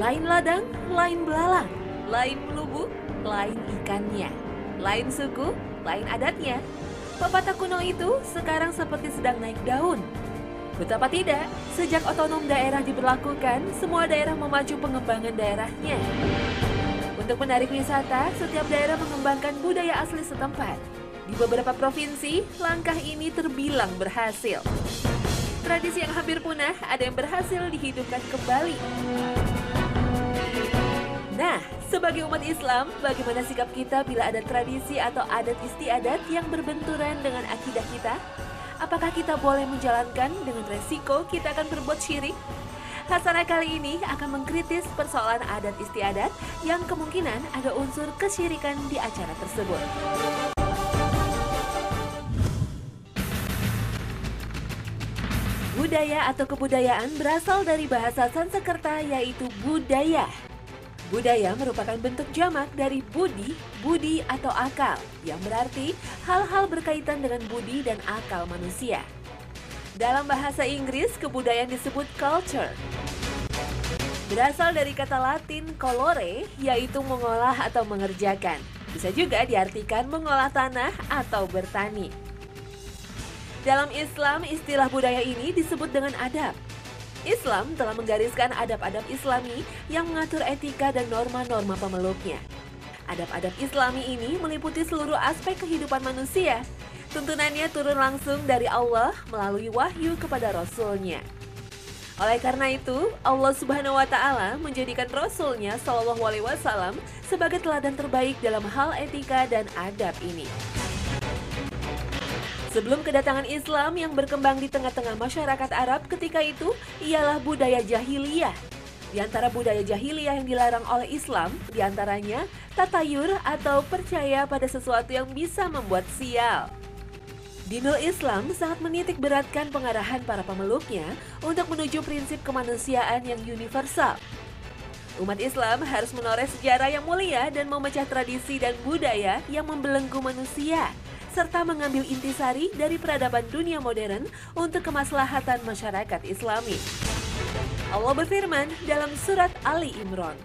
Lain ladang, lain belalang, lain lubuk, lain ikannya, lain suku, lain adatnya. Pepatah kuno itu sekarang seperti sedang naik daun. Betapa tidak, sejak otonom daerah diberlakukan, semua daerah memacu pengembangan daerahnya. Untuk menarik wisata, setiap daerah mengembangkan budaya asli setempat. Di beberapa provinsi, langkah ini terbilang berhasil. Tradisi yang hampir punah ada yang berhasil dihidupkan kembali. Nah, sebagai umat Islam, bagaimana sikap kita bila ada tradisi atau adat istiadat yang berbenturan dengan akidah kita? Apakah kita boleh menjalankan dengan resiko kita akan berbuat syirik? Hasanah kali ini akan mengkritis persoalan adat istiadat yang kemungkinan ada unsur kesyirikan di acara tersebut. Budaya atau kebudayaan berasal dari bahasa Sanskerta yaitu budaya. Budaya merupakan bentuk jamak dari budi, budi atau akal, yang berarti hal-hal berkaitan dengan budi dan akal manusia. Dalam bahasa Inggris, kebudayaan disebut culture. Berasal dari kata Latin colore, yaitu mengolah atau mengerjakan. Bisa juga diartikan mengolah tanah atau bertani. Dalam Islam, istilah budaya ini disebut dengan adab. Islam telah menggariskan adab-adab Islami yang mengatur etika dan norma-norma pemeluknya. Adab-adab Islami ini meliputi seluruh aspek kehidupan manusia. Tuntunannya turun langsung dari Allah melalui wahyu kepada Rasul-Nya. Oleh karena itu, Allah Subhanahu wa Ta'ala menjadikan Rasul-Nya Shallallahu Alaihi Wasallam sebagai teladan terbaik dalam hal etika dan adab ini. Sebelum kedatangan Islam yang berkembang di tengah-tengah masyarakat Arab ketika itu ialah budaya jahiliyah. Di antara budaya jahiliyah yang dilarang oleh Islam, diantaranya tatayur atau percaya pada sesuatu yang bisa membuat sial. Dinul Islam sangat menitik beratkan pengarahan para pemeluknya untuk menuju prinsip kemanusiaan yang universal. Umat Islam harus menoreh sejarah yang mulia dan memecah tradisi dan budaya yang membelenggu manusia, serta mengambil intisari dari peradaban dunia modern untuk kemaslahatan masyarakat Islami. Allah berfirman dalam surat Ali Imran,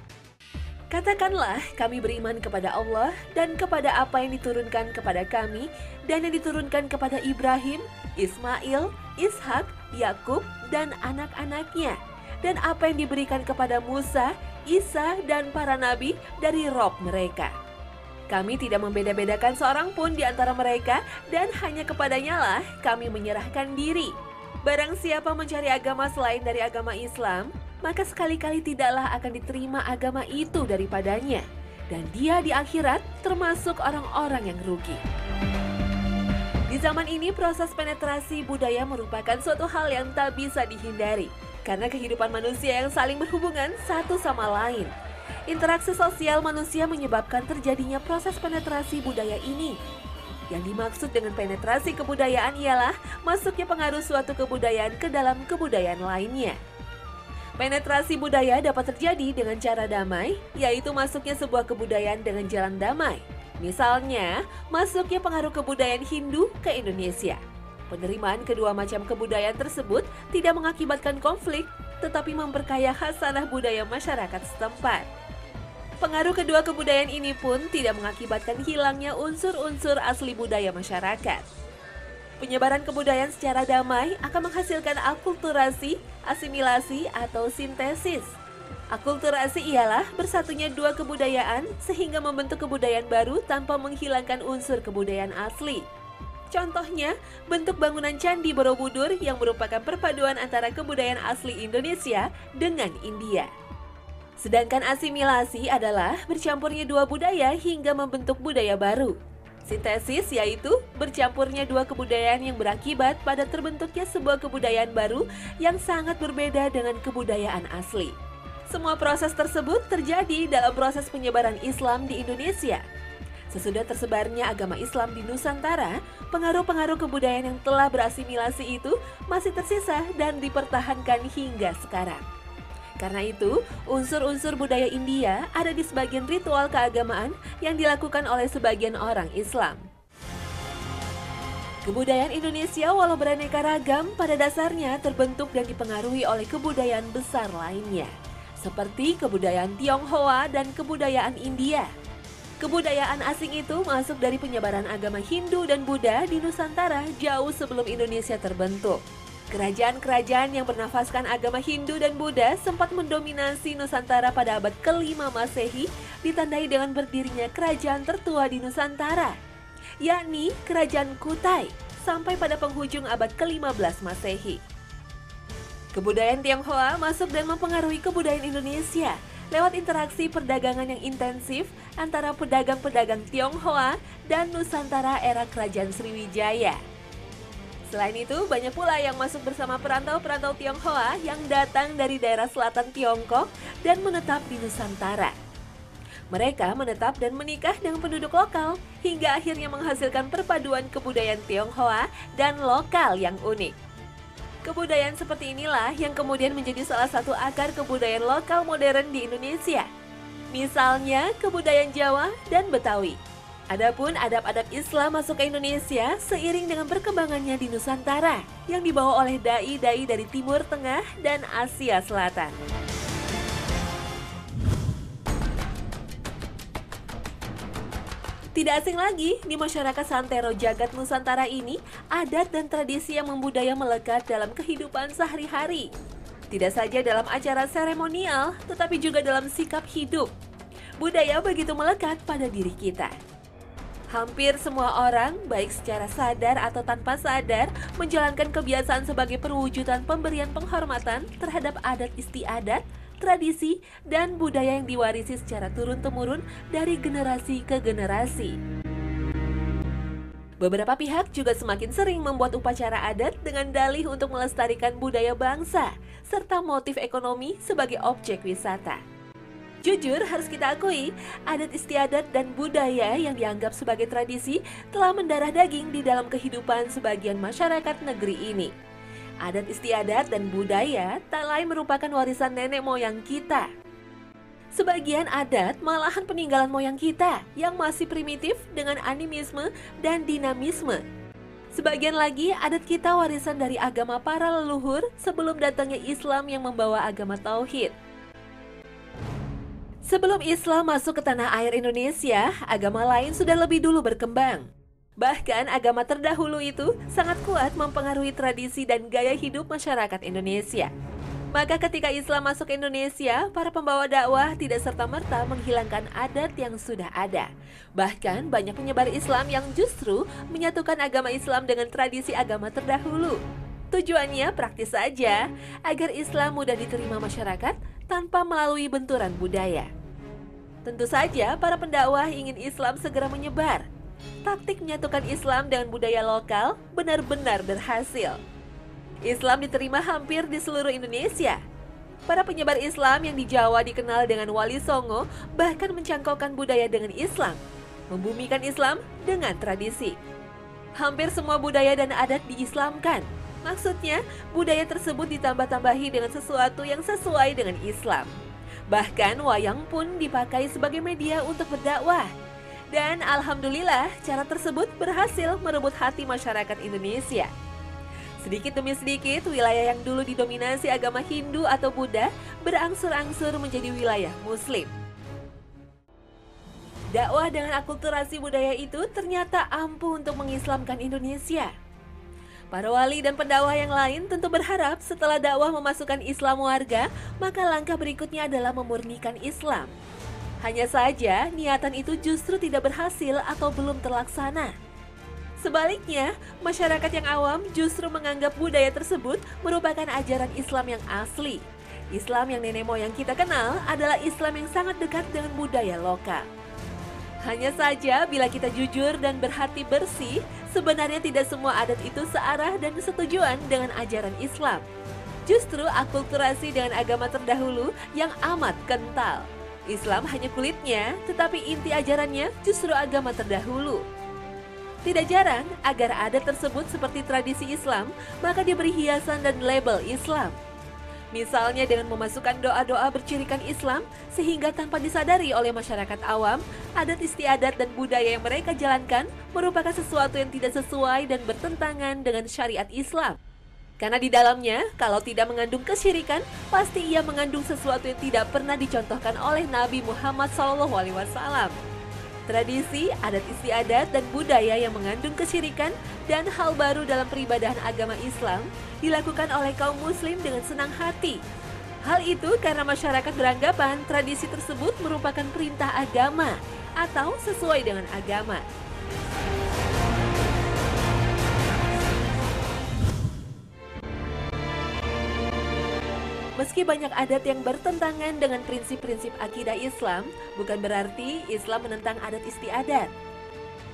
"Katakanlah kami beriman kepada Allah dan kepada apa yang diturunkan kepada kami dan yang diturunkan kepada Ibrahim, Ismail, Ishak, Yakub, dan anak-anaknya, dan apa yang diberikan kepada Musa, Isa, dan para nabi dari Rob mereka. Kami tidak membeda-bedakan seorang pun di antara mereka dan hanya kepadanya lah kami menyerahkan diri. Barang siapa mencari agama selain dari agama Islam, maka sekali-kali tidaklah akan diterima agama itu daripadanya. Dan dia di akhirat termasuk orang-orang yang rugi." Di zaman ini proses penetrasi budaya merupakan suatu hal yang tak bisa dihindari. Karena kehidupan manusia yang saling berhubungan satu sama lain. Interaksi sosial manusia menyebabkan terjadinya proses penetrasi budaya ini. Yang dimaksud dengan penetrasi kebudayaan ialah masuknya pengaruh suatu kebudayaan ke dalam kebudayaan lainnya. Penetrasi budaya dapat terjadi dengan cara damai, yaitu masuknya sebuah kebudayaan dengan jalan damai. Misalnya, masuknya pengaruh kebudayaan Hindu ke Indonesia. Penerimaan kedua macam kebudayaan tersebut tidak mengakibatkan konflik, tetapi memperkaya khasanah budaya masyarakat setempat. Pengaruh kedua kebudayaan ini pun tidak mengakibatkan hilangnya unsur-unsur asli budaya masyarakat. Penyebaran kebudayaan secara damai akan menghasilkan akulturasi, asimilasi, atau sintesis. Akulturasi ialah bersatunya dua kebudayaan sehingga membentuk kebudayaan baru tanpa menghilangkan unsur kebudayaan asli. Contohnya, bentuk bangunan Candi Borobudur yang merupakan perpaduan antara kebudayaan asli Indonesia dengan India. Sedangkan asimilasi adalah bercampurnya dua budaya hingga membentuk budaya baru. Sintesis yaitu bercampurnya dua kebudayaan yang berakibat pada terbentuknya sebuah kebudayaan baru yang sangat berbeda dengan kebudayaan asli. Semua proses tersebut terjadi dalam proses penyebaran Islam di Indonesia. Sesudah tersebarnya agama Islam di Nusantara, pengaruh-pengaruh kebudayaan yang telah berasimilasi itu masih tersisa dan dipertahankan hingga sekarang. Karena itu, unsur-unsur budaya India ada di sebagian ritual keagamaan yang dilakukan oleh sebagian orang Islam. Kebudayaan Indonesia walau beraneka ragam pada dasarnya terbentuk dan dipengaruhi oleh kebudayaan besar lainnya. seperti kebudayaan Tionghoa dan kebudayaan India. Kebudayaan asing itu masuk dari penyebaran agama Hindu dan Buddha di Nusantara jauh sebelum Indonesia terbentuk. Kerajaan-kerajaan yang bernafaskan agama Hindu dan Buddha sempat mendominasi Nusantara pada abad ke-5 Masehi, ditandai dengan berdirinya kerajaan tertua di Nusantara, yakni Kerajaan Kutai, sampai pada penghujung abad ke-15 Masehi. Kebudayaan Tionghoa masuk dan mempengaruhi kebudayaan Indonesia lewat interaksi perdagangan yang intensif antara pedagang-pedagang Tionghoa dan Nusantara era Kerajaan Sriwijaya. Selain itu, banyak pula yang masuk bersama perantau-perantau Tionghoa yang datang dari daerah selatan Tiongkok dan menetap di Nusantara. Mereka menetap dan menikah dengan penduduk lokal hingga akhirnya menghasilkan perpaduan kebudayaan Tionghoa dan lokal yang unik. Kebudayaan seperti inilah yang kemudian menjadi salah satu akar kebudayaan lokal modern di Indonesia. Misalnya kebudayaan Jawa dan Betawi. Adapun adab-adab Islam masuk ke Indonesia seiring dengan perkembangannya di Nusantara yang dibawa oleh dai-dai dari Timur Tengah dan Asia Selatan. Tidak asing lagi, di masyarakat Santero Jagat Nusantara ini, adat dan tradisi yang membudaya melekat dalam kehidupan sehari-hari. Tidak saja dalam acara seremonial, tetapi juga dalam sikap hidup. Budaya begitu melekat pada diri kita. Hampir semua orang, baik secara sadar atau tanpa sadar, menjalankan kebiasaan sebagai perwujudan pemberian penghormatan terhadap adat istiadat, tradisi, dan budaya yang diwarisi secara turun-temurun dari generasi ke generasi. Beberapa pihak juga semakin sering membuat upacara adat dengan dalih untuk melestarikan budaya bangsa, serta motif ekonomi sebagai objek wisata. Jujur harus kita akui, adat istiadat dan budaya yang dianggap sebagai tradisi telah mendarah daging di dalam kehidupan sebagian masyarakat negeri ini. Adat istiadat dan budaya tak lain merupakan warisan nenek moyang kita. Sebagian adat malahan peninggalan moyang kita yang masih primitif dengan animisme dan dinamisme. Sebagian lagi adat kita warisan dari agama para leluhur sebelum datangnya Islam yang membawa agama tauhid. Sebelum Islam masuk ke tanah air Indonesia, agama lain sudah lebih dulu berkembang. Bahkan agama terdahulu itu sangat kuat mempengaruhi tradisi dan gaya hidup masyarakat Indonesia. Maka ketika Islam masuk ke Indonesia, para pembawa dakwah tidak serta-merta menghilangkan adat yang sudah ada. Bahkan banyak penyebar Islam yang justru menyatukan agama Islam dengan tradisi agama terdahulu. Tujuannya praktis saja, agar Islam mudah diterima masyarakat tanpa melalui benturan budaya. Tentu saja para pendakwah ingin Islam segera menyebar. Taktik menyatukan Islam dengan budaya lokal benar-benar berhasil. Islam diterima hampir di seluruh Indonesia. Para penyebar Islam yang di Jawa dikenal dengan Wali Songo bahkan mencangkokkan budaya dengan Islam, membumikan Islam dengan tradisi. Hampir semua budaya dan adat diislamkan. Maksudnya, budaya tersebut ditambah-tambahi dengan sesuatu yang sesuai dengan Islam. Bahkan wayang pun dipakai sebagai media untuk berdakwah. Dan alhamdulillah, cara tersebut berhasil merebut hati masyarakat Indonesia. Sedikit demi sedikit, wilayah yang dulu didominasi agama Hindu atau Buddha berangsur-angsur menjadi wilayah Muslim. Dakwah dengan akulturasi budaya itu ternyata ampuh untuk mengislamkan Indonesia. Para wali dan pendakwah yang lain tentu berharap setelah dakwah memasukkan Islam warga, maka langkah berikutnya adalah memurnikan Islam. Hanya saja, niatan itu justru tidak berhasil atau belum terlaksana. Sebaliknya, masyarakat yang awam justru menganggap budaya tersebut merupakan ajaran Islam yang asli. Islam yang nenek moyang kita kenal adalah Islam yang sangat dekat dengan budaya lokal. Hanya saja bila kita jujur dan berhati bersih, sebenarnya tidak semua adat itu searah dan setujuan dengan ajaran Islam. Justru akulturasi dengan agama terdahulu yang amat kental. Islam hanya kulitnya, tetapi inti ajarannya justru agama terdahulu. Tidak jarang, agar adat tersebut seperti tradisi Islam, maka diberi hiasan dan label Islam. Misalnya dengan memasukkan doa-doa bercirikan Islam, sehingga tanpa disadari oleh masyarakat awam, adat istiadat dan budaya yang mereka jalankan merupakan sesuatu yang tidak sesuai dan bertentangan dengan syariat Islam. Karena di dalamnya, kalau tidak mengandung kesyirikan, pasti ia mengandung sesuatu yang tidak pernah dicontohkan oleh Nabi Muhammad SAW. Tradisi, adat istiadat, dan budaya yang mengandung kesyirikan dan hal baru dalam peribadahan agama Islam dilakukan oleh kaum muslim dengan senang hati. Hal itu karena masyarakat beranggapan tradisi tersebut merupakan perintah agama atau sesuai dengan agama. Meski banyak adat yang bertentangan dengan prinsip-prinsip akidah Islam, bukan berarti Islam menentang adat istiadat.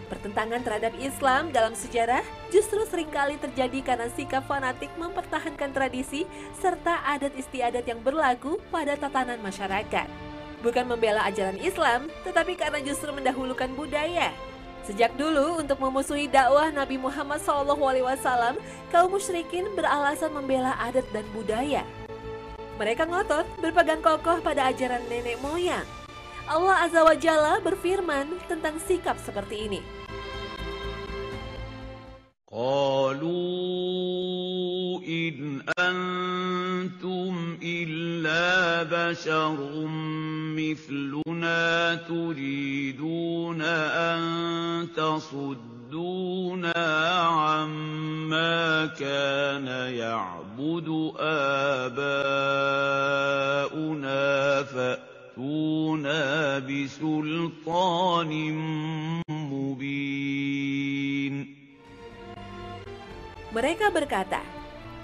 Pertentangan terhadap Islam dalam sejarah justru seringkali terjadi karena sikap fanatik mempertahankan tradisi serta adat istiadat yang berlaku pada tatanan masyarakat. Bukan membela ajaran Islam, tetapi karena justru mendahulukan budaya. Sejak dulu untuk memusuhi dakwah Nabi Muhammad SAW, kaum musyrikin beralasan membela adat dan budaya. Mereka ngotot berpegang kokoh pada ajaran nenek moyang. Allah Azza wa Jalla berfirman tentang sikap seperti ini. Qalu in antum illa basharum mithluna turiduna an tasudduna amma kana ya'budu abauna fa'tuna bisultanin mubin. Mereka berkata,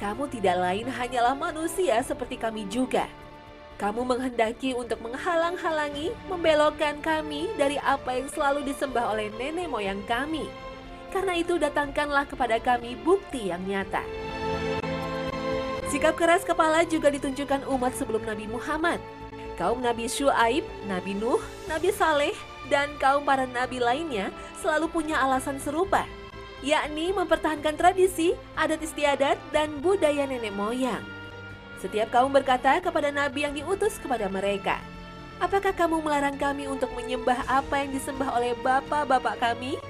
kamu tidak lain hanyalah manusia seperti kami juga. Kamu menghendaki untuk menghalang-halangi, membelokkan kami dari apa yang selalu disembah oleh nenek moyang kami. Karena itu datangkanlah kepada kami bukti yang nyata. Sikap keras kepala juga ditunjukkan umat sebelum Nabi Muhammad. Kaum Nabi Syuaib, Nabi Nuh, Nabi Saleh, dan kaum para nabi lainnya selalu punya alasan serupa, yakni mempertahankan tradisi, adat istiadat, dan budaya nenek moyang. Setiap kaum berkata kepada nabi yang diutus kepada mereka, apakah kamu melarang kami untuk menyembah apa yang disembah oleh bapak-bapak kami?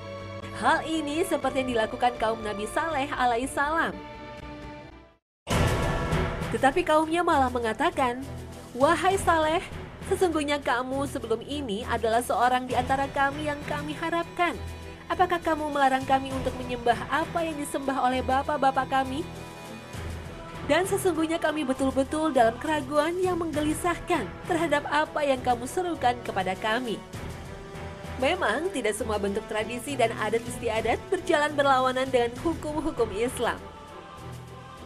Hal ini seperti yang dilakukan kaum Nabi Saleh alaihissalam. Tetapi kaumnya malah mengatakan, wahai Saleh, sesungguhnya kamu sebelum ini adalah seorang di antara kami yang kami harapkan. Apakah kamu melarang kami untuk menyembah apa yang disembah oleh bapak-bapak kami? Dan sesungguhnya kami betul-betul dalam keraguan yang menggelisahkan terhadap apa yang kamu serukan kepada kami. Memang tidak semua bentuk tradisi dan adat istiadat berjalan berlawanan dengan hukum-hukum Islam.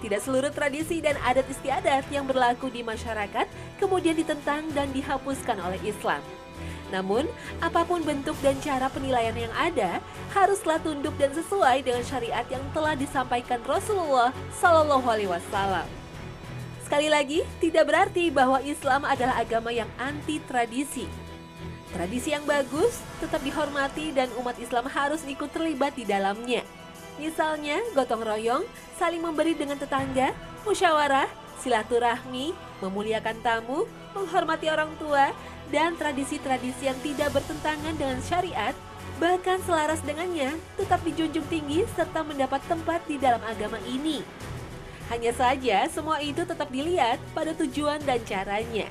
Tidak seluruh tradisi dan adat istiadat yang berlaku di masyarakat kemudian ditentang dan dihapuskan oleh Islam. Namun, apapun bentuk dan cara penilaian yang ada, haruslah tunduk dan sesuai dengan syariat yang telah disampaikan Rasulullah SAW. Sekali lagi, tidak berarti bahwa Islam adalah agama yang anti tradisi. Tradisi yang bagus tetap dihormati dan umat Islam harus ikut terlibat di dalamnya. Misalnya, gotong royong, saling memberi dengan tetangga, musyawarah, silaturahmi, memuliakan tamu, menghormati orang tua, dan tradisi-tradisi yang tidak bertentangan dengan syariat, bahkan selaras dengannya, tetap dijunjung tinggi serta mendapat tempat di dalam agama ini. Hanya saja, semua itu tetap dilihat pada tujuan dan caranya.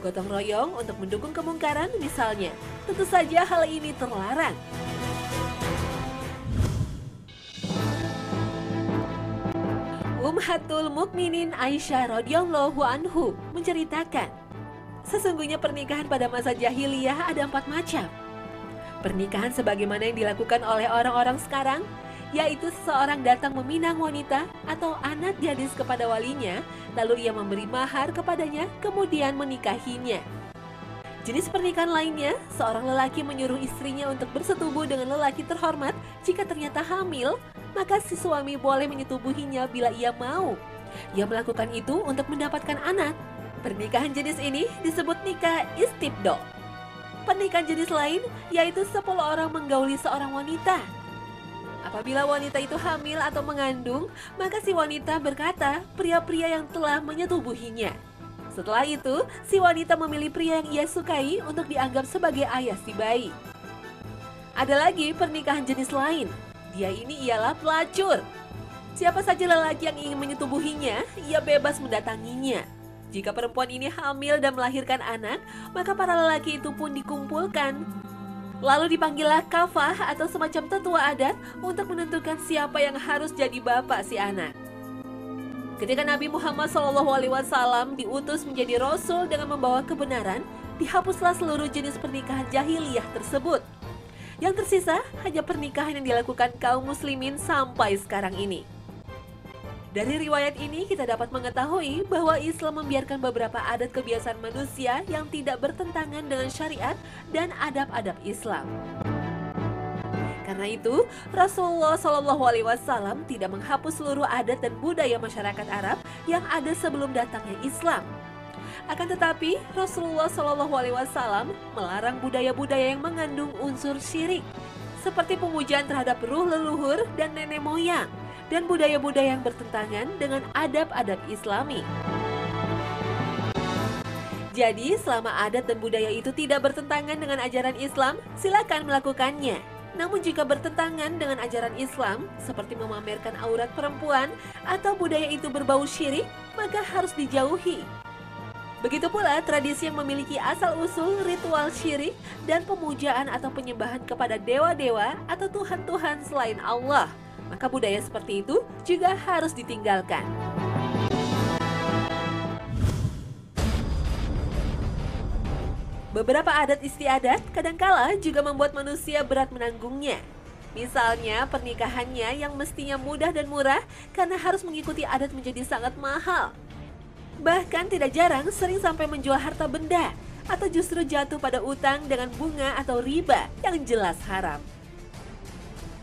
Gotong royong untuk mendukung kemungkaran misalnya, tentu saja hal ini terlarang. Ummahatul Mukminin Aisyah radhiyallahu anhu menceritakan, sesungguhnya pernikahan pada masa jahiliyah ada 4 macam. Pernikahan sebagaimana yang dilakukan oleh orang-orang sekarang, yaitu seseorang datang meminang wanita atau anak gadis kepada walinya, lalu ia memberi mahar kepadanya, kemudian menikahinya. Jenis pernikahan lainnya, seorang lelaki menyuruh istrinya untuk bersetubuh dengan lelaki terhormat. Jika ternyata hamil, maka si suami boleh menyetubuhinya bila ia mau. Ia melakukan itu untuk mendapatkan anak. Pernikahan jenis ini disebut nikah istibdo. Pernikahan jenis lain yaitu 10 orang menggauli seorang wanita. Apabila wanita itu hamil atau mengandung, maka si wanita berkata pria-pria yang telah menyetubuhinya. Setelah itu, si wanita memilih pria yang ia sukai untuk dianggap sebagai ayah si bayi. Ada lagi pernikahan jenis lain. Dia ini ialah pelacur. Siapa saja lelaki yang ingin menyetubuhinya, ia bebas mendatanginya. Jika perempuan ini hamil dan melahirkan anak, maka para lelaki itu pun dikumpulkan. Lalu dipanggillah kafah atau semacam tetua adat untuk menentukan siapa yang harus jadi bapak si anak. Ketika Nabi Muhammad SAW diutus menjadi rasul dengan membawa kebenaran, dihapuslah seluruh jenis pernikahan jahiliyah tersebut. Yang tersisa hanya pernikahan yang dilakukan kaum muslimin sampai sekarang ini. Dari riwayat ini kita dapat mengetahui bahwa Islam membiarkan beberapa adat kebiasaan manusia yang tidak bertentangan dengan syariat dan adab-adab Islam. Karena itu, Rasulullah SAW tidak menghapus seluruh adat dan budaya masyarakat Arab yang ada sebelum datangnya Islam. Akan tetapi, Rasulullah SAW melarang budaya-budaya yang mengandung unsur syirik, seperti pemujaan terhadap ruh leluhur dan nenek moyang, dan budaya-budaya yang bertentangan dengan adab-adab Islami. Jadi, selama adat dan budaya itu tidak bertentangan dengan ajaran Islam, silakan melakukannya. Namun jika bertentangan dengan ajaran Islam, seperti memamerkan aurat perempuan atau budaya itu berbau syirik, maka harus dijauhi. Begitu pula tradisi yang memiliki asal-usul ritual syirik dan pemujaan atau penyembahan kepada dewa-dewa atau tuhan-tuhan selain Allah. Maka budaya seperti itu juga harus ditinggalkan. Beberapa adat istiadat kadangkala juga membuat manusia berat menanggungnya. Misalnya pernikahannya yang mestinya mudah dan murah karena harus mengikuti adat menjadi sangat mahal. Bahkan tidak jarang sering sampai menjual harta benda atau justru jatuh pada utang dengan bunga atau riba yang jelas haram.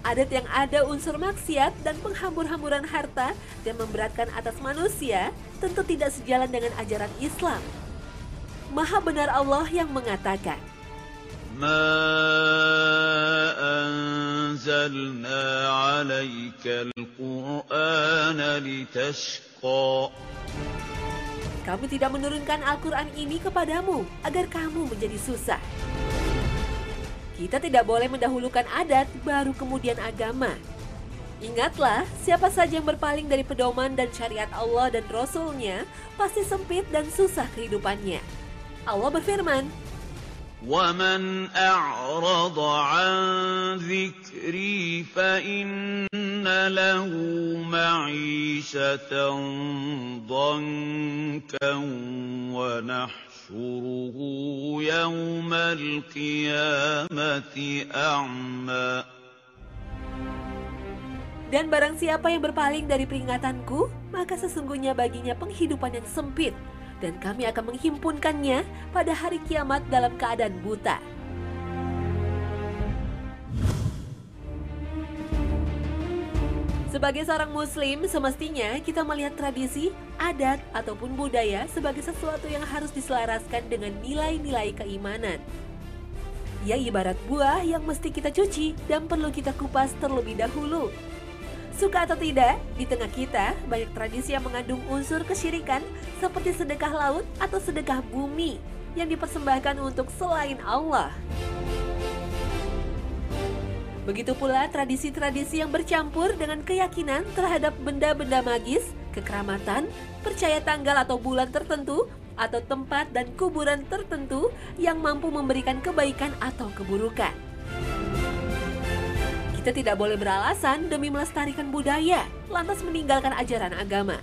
Adat yang ada unsur maksiat dan penghambur-hamburan harta dan memberatkan atas manusia tentu tidak sejalan dengan ajaran Islam. Maha benar Allah yang mengatakan, ما أنزلنا عليك القرآن لتشقى. Kami tidak menurunkan Al-Quran ini kepadamu agar kamu menjadi susah. Kita tidak boleh mendahulukan adat baru kemudian agama. Ingatlah, siapa saja yang berpaling dari pedoman dan syariat Allah dan Rasul-Nya pasti sempit dan susah kehidupannya. Allah berfirman, وَمَنْ أَعْرَضَ عَنْ ذِكْرِي فَإِنَّ لَهُ مَعِيشَةً ضَنكًا وَنَحْشُرُهُ يَوْمَ الْقِيَامَةِ أَعْمَى. Dan barang siapa yang berpaling dari peringatanku, maka sesungguhnya baginya penghidupan yang sempit, dan kami akan menghimpunkannya pada hari kiamat dalam keadaan buta. Sebagai seorang muslim, semestinya kita melihat tradisi, adat, ataupun budaya sebagai sesuatu yang harus diselaraskan dengan nilai-nilai keimanan. Ia ibarat buah yang mesti kita cuci dan perlu kita kupas terlebih dahulu. Suka atau tidak, di tengah kita banyak tradisi yang mengandung unsur kesyirikan seperti sedekah laut atau sedekah bumi yang dipersembahkan untuk selain Allah. Begitu pula tradisi-tradisi yang bercampur dengan keyakinan terhadap benda-benda magis, kekeramatan, percaya tanggal atau bulan tertentu, atau tempat dan kuburan tertentu yang mampu memberikan kebaikan atau keburukan. Kita tidak boleh beralasan demi melestarikan budaya, lantas meninggalkan ajaran agama.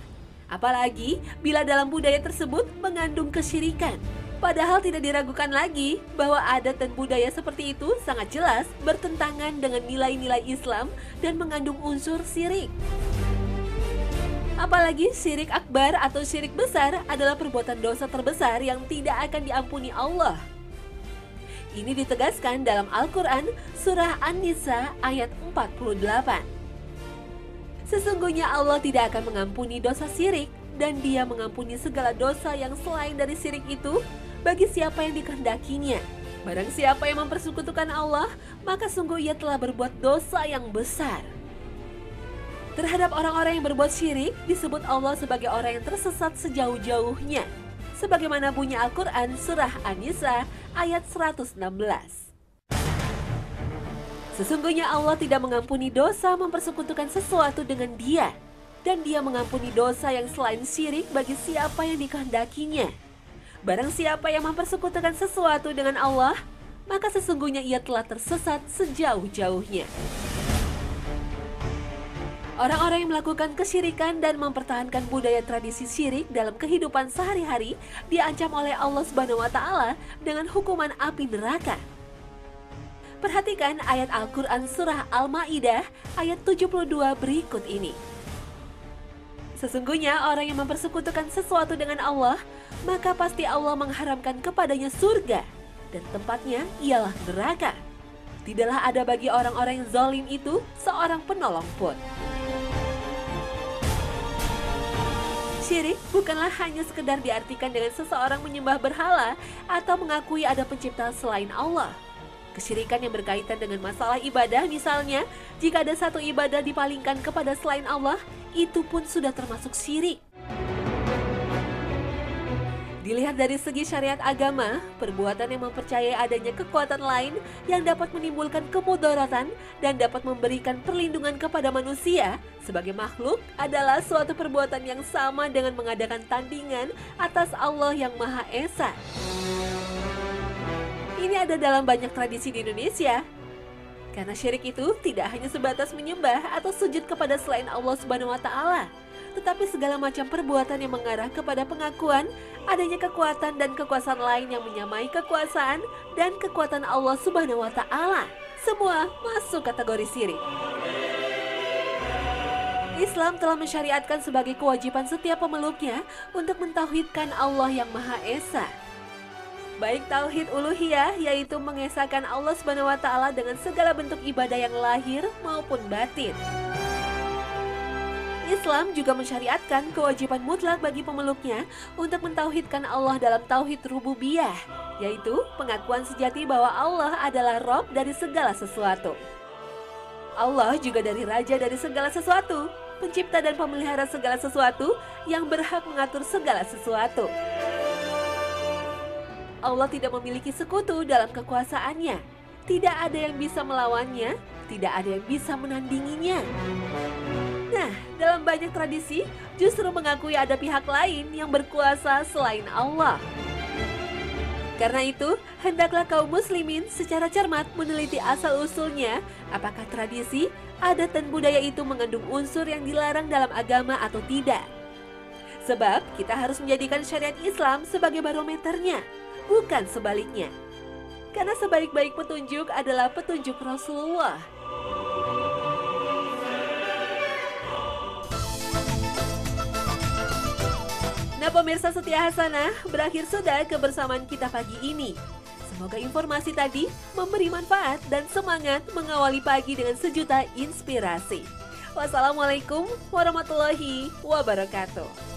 Apalagi bila dalam budaya tersebut mengandung kesyirikan. Padahal tidak diragukan lagi bahwa adat dan budaya seperti itu sangat jelas bertentangan dengan nilai-nilai Islam dan mengandung unsur syirik. Apalagi syirik akbar atau syirik besar adalah perbuatan dosa terbesar yang tidak akan diampuni Allah. Ini ditegaskan dalam Al-Quran Surah An-Nisa ayat 48. Sesungguhnya Allah tidak akan mengampuni dosa syirik dan Dia mengampuni segala dosa yang selain dari syirik itu bagi siapa yang dikehendakinya. Barang siapa yang mempersekutukan Allah, maka sungguh ia telah berbuat dosa yang besar. Terhadap orang-orang yang berbuat syirik disebut Allah sebagai orang yang tersesat sejauh-jauhnya. Sebagaimana bunyi Al-Quran Surah An-Nisa ayat 116. Sesungguhnya Allah tidak mengampuni dosa mempersekutukan sesuatu dengan Dia. dan Dia mengampuni dosa yang selain syirik bagi siapa yang dikehendakinya. Barang siapa yang mempersekutukan sesuatu dengan Allah, maka sesungguhnya ia telah tersesat sejauh-jauhnya. Orang-orang yang melakukan kesyirikan dan mempertahankan budaya tradisi syirik dalam kehidupan sehari-hari diancam oleh Allah Subhanahu wa Ta'ala dengan hukuman api neraka. Perhatikan ayat Al-Quran Surah Al-Ma'idah ayat 72 berikut ini. Sesungguhnya orang yang mempersekutukan sesuatu dengan Allah, maka pasti Allah mengharamkan kepadanya surga, dan tempatnya ialah neraka. Tidaklah ada bagi orang-orang yang zalim itu seorang penolong pun. Syirik bukanlah hanya sekedar diartikan dengan seseorang menyembah berhala atau mengakui ada pencipta selain Allah. Kesyirikan yang berkaitan dengan masalah ibadah, misalnya, jika ada satu ibadah dipalingkan kepada selain Allah, itu pun sudah termasuk syirik. Dilihat dari segi syariat agama, perbuatan yang mempercayai adanya kekuatan lain yang dapat menimbulkan kemudaratan dan dapat memberikan perlindungan kepada manusia sebagai makhluk adalah suatu perbuatan yang sama dengan mengadakan tandingan atas Allah yang Maha Esa. Ini ada dalam banyak tradisi di Indonesia. Karena syirik itu tidak hanya sebatas menyembah atau sujud kepada selain Allah Subhanahu wa Ta'ala, tetapi segala macam perbuatan yang mengarah kepada pengakuan adanya kekuatan dan kekuasaan lain yang menyamai kekuasaan dan kekuatan Allah Subhanahu wa Ta'ala. Semua masuk kategori syirik. Islam telah mensyariatkan sebagai kewajiban setiap pemeluknya untuk mentauhidkan Allah yang Maha Esa. Baik tauhid uluhiyah, yaitu mengesahkan Allah Subhanahu wa Ta'ala dengan segala bentuk ibadah yang lahir maupun batin. Islam juga mensyariatkan kewajiban mutlak bagi pemeluknya untuk mentauhidkan Allah dalam tauhid rububiyah, yaitu pengakuan sejati bahwa Allah adalah Rabb dari segala sesuatu. Allah juga dari Raja dari segala sesuatu, pencipta dan pemelihara segala sesuatu yang berhak mengatur segala sesuatu. Allah tidak memiliki sekutu dalam kekuasaannya. Tidak ada yang bisa melawannya, tidak ada yang bisa menandinginya. Nah, dalam banyak tradisi justru mengakui ada pihak lain yang berkuasa selain Allah. Karena itu, hendaklah kaum muslimin secara cermat meneliti asal-usulnya apakah tradisi, adat dan budaya itu mengandung unsur yang dilarang dalam agama atau tidak. Sebab kita harus menjadikan syariat Islam sebagai barometernya, bukan sebaliknya. Karena sebaik-baik petunjuk adalah petunjuk Rasulullah. Nah pemirsa setia Hasanah, berakhir sudah kebersamaan kita pagi ini. Semoga informasi tadi memberi manfaat dan semangat mengawali pagi dengan sejuta inspirasi. Wassalamualaikum warahmatullahi wabarakatuh.